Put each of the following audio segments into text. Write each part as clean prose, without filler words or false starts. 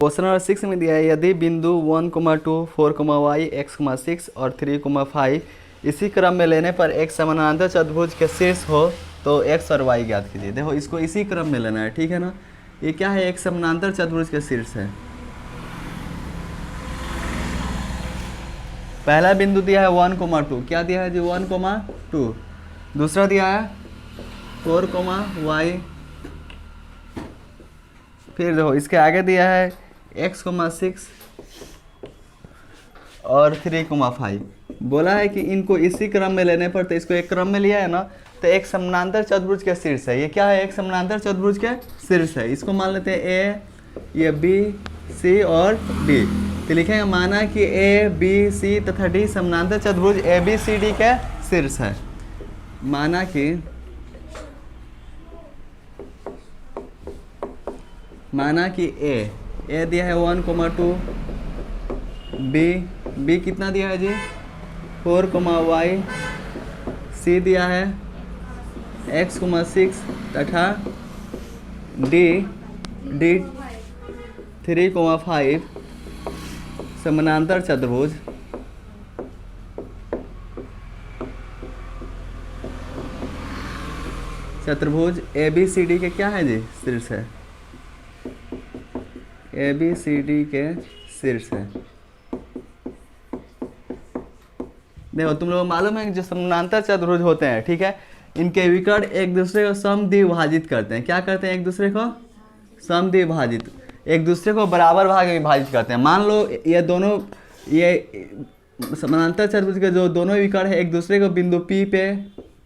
Question number 6 में दिया है यदि बिंदु 1,2 4,y x,6 और 3,5 इसी क्रम में लेने पर एक समानांतर चतुर्भुज के शीर्ष हो तो x और y ज्ञात कीजिए। देखो इसको इसी क्रम में लेना है, ठीक है ना। ये क्या है, एक समानांतर चतुर्भुज के शीर्ष है। पहला बिंदु दिया है 1,2, क्या दिया है जी 1,2। दूसरा दिया है 4,y, फिर देखो इसके आगे दिया है x,6 और 3,5। बोला है कि इनको इसी क्रम में लेने पर, तो इसको एक क्रम में लिया है ना, तो एक समानांतर चतुर्भुज के शीर्ष है। ये क्या है, एक समानांतर चतुर्भुज के शीर्ष है। इसको मान लेते हैं ए, ये बी, सी और डी। तो लिखेंगे माना कि ए, बी, सी तथा डी समानांतर चतुर्भुज ए बी सी डी के शीर्ष है। माना कि ए दिया है 1,2, बी कितना दिया है जी 4,y, सी दिया है x,6 तथा डी 3,5 समानांतर चतुर्भुज ए बी सी डी के क्या है जी शीर्ष है। ए बी सी डी के शीर्ष है। देखो तुम लोग मालूम है कि जो समानांतर चतुर्भुज होते हैं, ठीक है, इनके विकर्ण एक दूसरे को समद्विभाजित करते हैं। क्या करते हैं, एक दूसरे को समद्विभाजित, एक दूसरे को बराबर भाग में विभाजित करते हैं। मान लो ये दोनों, ये समानांतर चतुर्भुज के जो दोनों विकर्ण है एक दूसरे को बिंदु P पे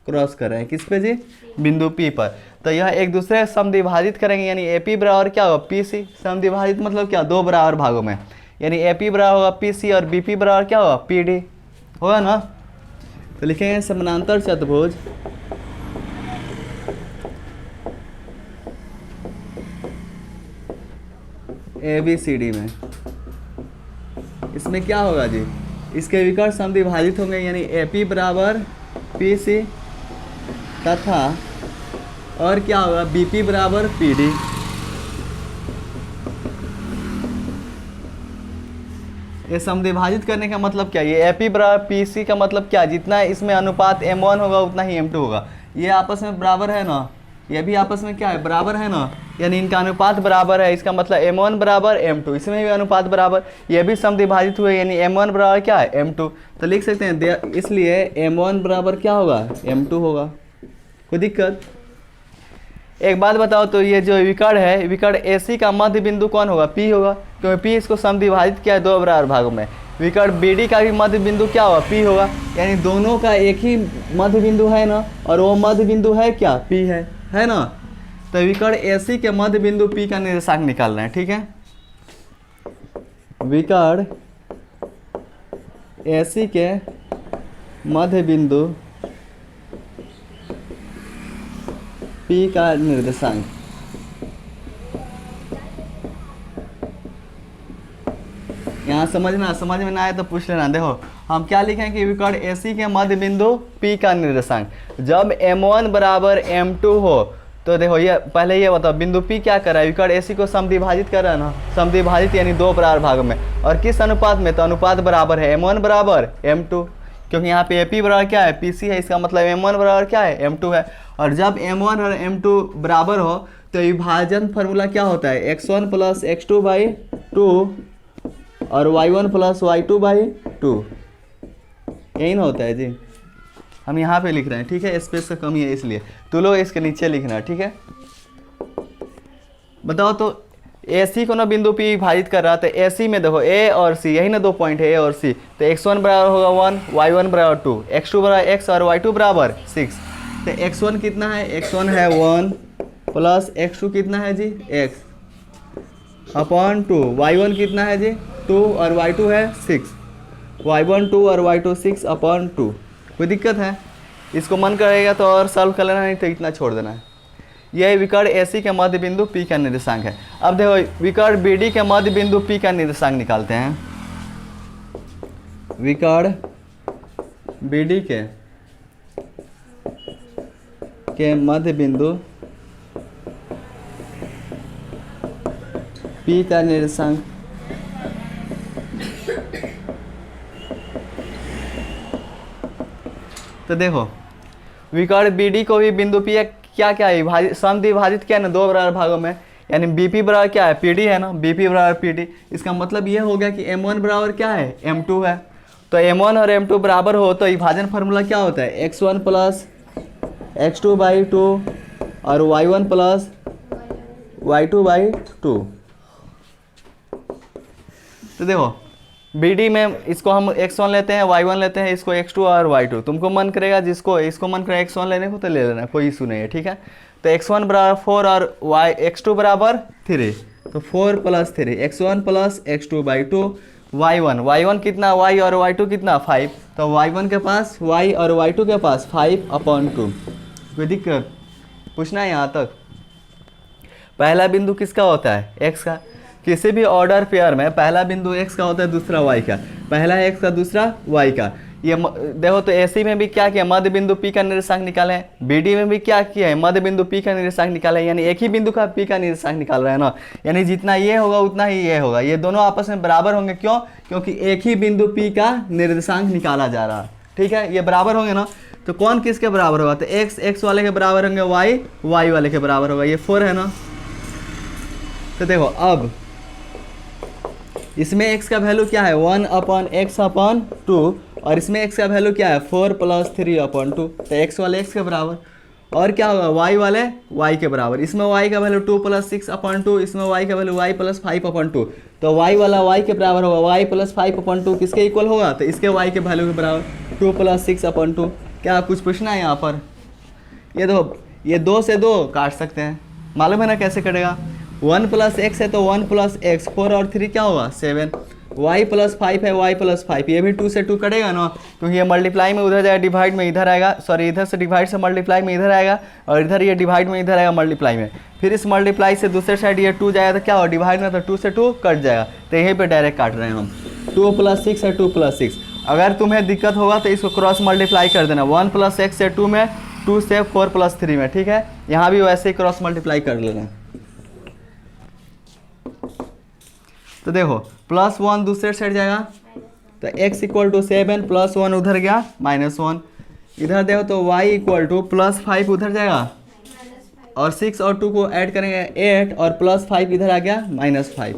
क्रॉस कर रहे हैं। किस पे जी, बिंदु P पर। तो यह एक दूसरे समद्विभाजित करेंगे, यानी AP बराबर क्या होगा PC। समद्विभाजित मतलब क्या, दो बराबर भागों में, यानी AP बराबर होगा PC और BP बराबर क्या होगा PD, होगा ना। तो लिखेंगे समानांतर चतुर्भुज ABCD में, इसमें क्या होगा जी, इसके विकर्ण समद्विभाजित होंगे, यानी AP बराबर PC तथा और क्या होगा BP बराबर PD। ये समद्विभाजित करने का मतलब क्या, ये AP बराबर PC का मतलब क्या, जितना इसमें अनुपात M1 होगा उतना ही M2 होगा। ये आपस में बराबर है ना, ये भी आपस में क्या है, बराबर है ना, यानी इनका अनुपात बराबर है। इसका मतलब M1 बराबर M2, इसमें भी अनुपात बराबर, ये भी समद्विभाजित हुए, यानी M1 बराबर क्या है M2। तो लिख सकते हैं इसलिए M1 बराबर क्या होगा M2 होगा। कोई दिक्कत। एक बात बताओ, तो ये जो विकर्ण है, विकर्ण AC का मध्य बिंदु कौन होगा, P होगा, क्योंकि P इसको समद्विभाजित किया है दो बराबर भागों में। विकर्ण BD का भी मध्य बिंदु क्या होगा, P होगा, यानी दोनों का एक ही मध्य बिंदु है ना, और वो मध्य बिंदु है क्या, P है ना। तो विकर्ण AC के मध्य बिंदु P का निर्देशांक निकालना है, ठीक है। विकर्ण AC के मध्य बिंदु P का निर्देशांक, यहाँ समझ में ना आए तो पूछ लेना। देखो हम क्या लिखें कि विकर्ण AC के मध्य बिंदु P का निर्देशांक, जब M1 बराबर M2 हो, तो देखो ये पहले ये बताओ बिंदु P क्या कर रहा है, विकर्ण AC को समद्विभाजित कर रहा है ना, समद्विभाजित यानी दो बराबर भागों में, और किस अनुपात में, तो अनुपात बराबर है M1 बराबर M2, क्योंकि यहाँ पे AP बराबर क्या है PC है, इसका मतलब M1 बराबर क्या है M2 है। और जब M1 और M2 बराबर हो तो विभाजन फार्मूला क्या होता है, x1 प्लस x2/2 और y1 प्लस y2/2, यही ना होता है जी। हम यहाँ पे लिख रहे हैं, ठीक है, स्पेस का कमी है इसलिए, तो लोग इसके नीचे लिखना, ठीक है। बताओ तो AC को ना बिंदु P विभाजित कर रहा, तो AC में देखो A और C, यही ना दो पॉइंट है A और C, तो x1 बराबर होगा 1, y1 बराबर 2, x2 बराबर x और y2 बराबर 6। तो x1 कितना है, x1 है 1 प्लस x2 कितना है जी x अपॉन 2, y1 कितना है जी 2 और y2 है 6, y1 2 और y2 6 अपॉन 2। कोई दिक्कत है, इसको मन करेगा तो और सॉल्व कर लेना, नहीं तो इतना छोड़ देना है। यह विकर्ण AC के मध्य बिंदु P का निर्देशांक है। अब देखो विकर्ण BD के मध्य बिंदु P का निर्देशांक निकालते हैं। विकर्ण BD के मध्य बिंदु P का निर्देशांक तो देखो विकर्ण BD को भी बिंदु P क्या क्या है विभाजित समद्विभाजित क्या है ना दो बराबर भागों में, यानी BP बराबर क्या है PD है ना, BP बराबर PD। इसका मतलब ये हो गया कि M1 बराबर क्या है M2 है। तो M1 और M2 बराबर हो तो विभाजन फार्मूला क्या होता है x1 प्लस x2/2 और y1 प्लस y2/2। तो देखो BD में इसको हम x1 लेते हैं y1 लेते हैं, इसको x2 और y2। तुमको मन करेगा जिसको इसको मन करेगा x1 लेने को तो ले लेना, कोई इशू नहीं है, ठीक है। तो x1 बराबर 4 और x2 बराबर 3, तो 4 + 3 x1 प्लस x2/2 y1 कितना y और y2 कितना 5, तो y1 के पास y और y2 के पास 5/2। कोई दिक्कत पूछना है यहाँ तक। पहला बिंदु किसका होता है x का, किसी भी ऑर्डर पेयर में पहला बिंदु x का होता है दूसरा y का, पहला x का दूसरा y का। ये देखो तो AC में भी क्या किया मध्य बिंदु P का निर्देशांक निकाले, BD में भी क्या किया है मध्य बिंदु P का निर्देशांक निकाले, यानी एक ही बिंदु का P का निर्देशांक निकाल रहे हैं ना, यानी जितना ये होगा उतना ही ये होगा, ये दोनों आपस में बराबर होंगे। क्यों? क्योंकि एक ही बिंदु P का निर्देशांक निकाला जा रहा है, ठीक है। ये बराबर होंगे ना, तो कौन किसके बराबर होगा, तो x वाले के बराबर होंगे, y वाले के बराबर होगा। ये 4 है ना। तो देखो अब इसमें x का वैल्यू क्या है 1/x/2 और इसमें x का वैल्यू क्या है 4 + 3/2। तो x वाले x के बराबर, और क्या होगा y वाले y के बराबर। इसमें y का वैल्यू 2 + 6/2, इसमें y का वैल्यू y + 5/2। तो y वाला y के बराबर होगा, y + 5/2 किसके इक्वल होगा, तो इसके y के वैल्यू के बराबर 2 + 6/2। क्या कुछ पूछना है यहाँ पर? ये देखो ये 2 से 2 काट सकते हैं, मालूम है ना कैसे कटेगा। 1 + x है तो 1 + x, 4 और 3 क्या होगा 7, y + 5 है y + 5, ये भी 2 से 2 कटेगा ना, क्योंकि ये मल्टीप्लाई में उधर जाएगा, डिवाइड में इधर आएगा, सॉरी इधर से डिवाइड से मल्टीप्लाई में इधर आएगा, और इधर ये डिवाइड में इधर आएगा मल्टीप्लाई में। फिर इस मल्टीप्लाई से दूसरे साइड ये 2 जाएगा तो क्या होगा डिवाइड में, तो 2 से 2 कट जाएगा। तो यहीं पर डायरेक्ट काट रहे हैं हम, 2 + 6 है 2 + 6। अगर तुम्हें दिक्कत होगा तो इसको क्रॉस मल्टीप्लाई कर देना, 1 + x से 2 में, 2 से 4 + 3 में, ठीक है। यहाँ भी वैसे ही क्रॉस मल्टीप्लाई कर लेना। तो देखो +1 दूसरे साइड जाएगा, तो x = 7 + 1 उधर गया -1। इधर देखो तो y = +5 उधर जाएगा, और 6 और 2 को ऐड करेंगे 8, और +5 इधर आ गया -5।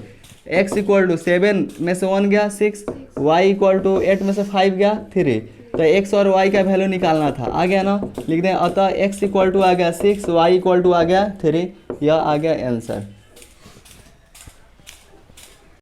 x = 7 में से 1 गया 6, y = 8 में से 5 गया 3। तो x और y का वैल्यू निकालना था, आ गया ना, लिख दें। अतः x = आ गया 6, y = आ गया 3, यह आ गया आंसर।